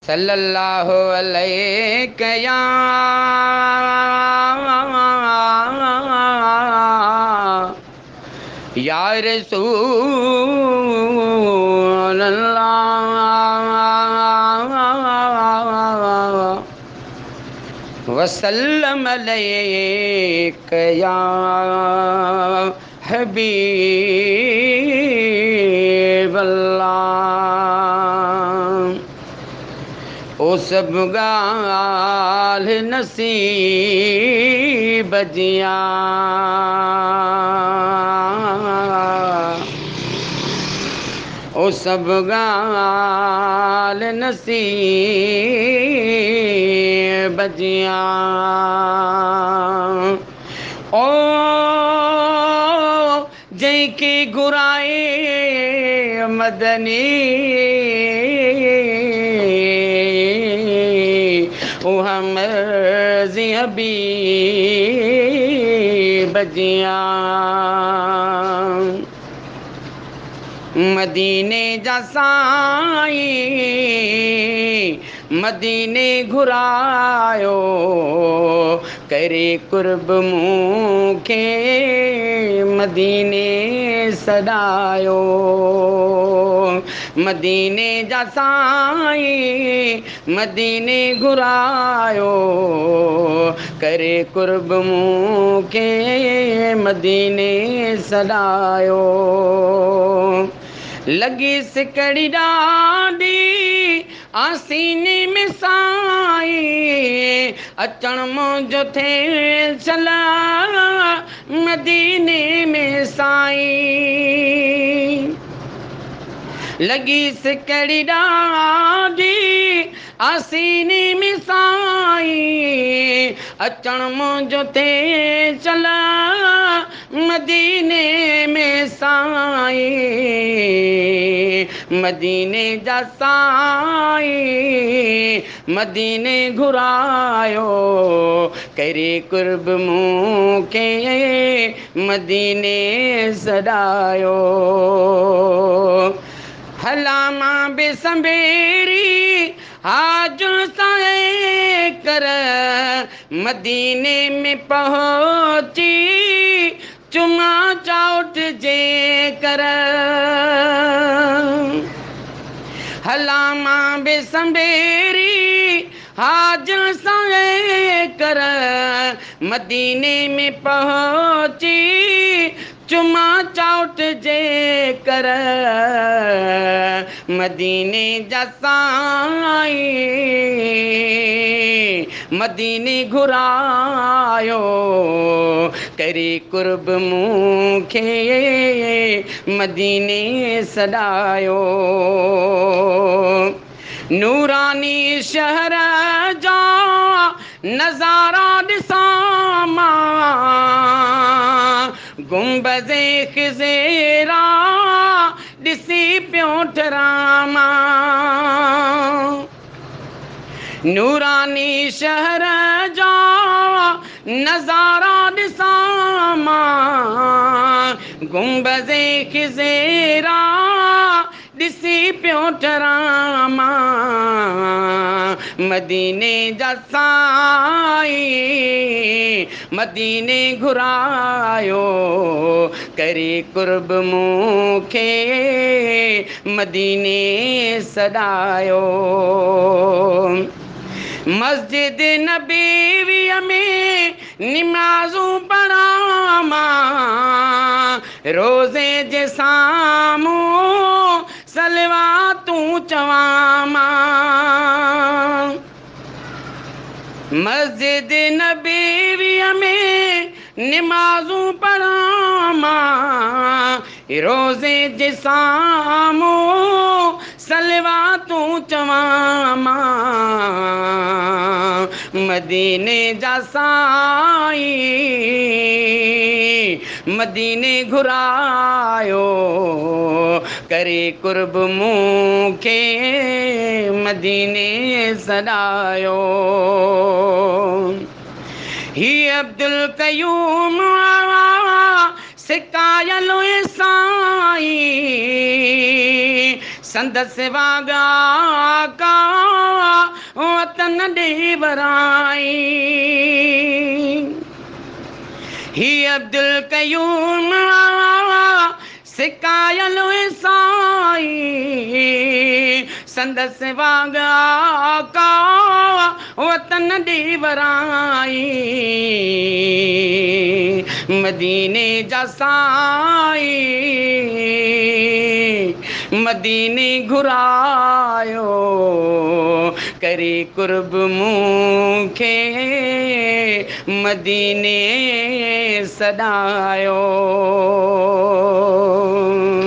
सल्लल्लाहु अलैहि या रसूल अल्लाह वसल्लम अलैका या हबीब अल्लाह। ओ सब गाल नसीब जिया ओ सब गाल नसीब जिया ओ जैके घुराए मदनी ओ हमर हबीब जिया मदीने जा साईं मदीने घुरायो करे कुर्ब मूंखे मदीने सॾायो मदीने जा साईं मदीने घुरायो करे कुर्ब मूंखे मदीने सॾायो लगी सिकड़ी ॾाढी आसीने में साईं अचण मुंहिंजो थे चला मदीने में साईं लगी सिकड़ी ॾाढी आसीने में साईं अचण मुंहिंजो थे चला मदीने में साईं मदीने जा साईं मदीने घुरायो करे कुर्ब मूंखे मदीने सॾायो हला मां बेसंबेरी हाजुल साए कर मदीने में पहुंची चुमा चाउट जे कर हला मां बेसंबेरी हाजुल साए कर मदीने में पहुंची चुमा चाउट जे कर मदीने जा साईं मदीने घुरायो करे कुर्ब मूंखे मदीने सॾायो नूरानी शहर जा नज़ारा ॾिसां मां गुंबज़े ख़िज़ेरा ॾिसी पियो ठरां नूरानी शहर जा नज़ारा ॾिसां मां गुंबज़े ख़िज़ेरा ॾिसी पियो ठरां मदीने जा साईं मदीने घुरायो करे कुर्ब मूंखे मदीने सॾायो मस्जिद नबीवीअ में निमाज़ूं पढ़ां मां रोज़े जे साम्हूं सलवातूं चवां मां मस्जिद नबीवीअ में निमाज़ूं पढ़ां मां रोज़े जे साम्हूं सलवातूं चवां मदीने जा साईं मदीने घुरायो करे कुर्ब मूंखे मदीने सॾायो ही अब्दुल कयूम सिकायलो साईं संदसि वागा का वतन ॾे वराई ही अब्दुल कयूम सिकायल साई संदस वाग आका वतन ॾे वराई मदीने जा साई मदीने घुरायो करे कुर्ब मूंखे मदीने सॾायो।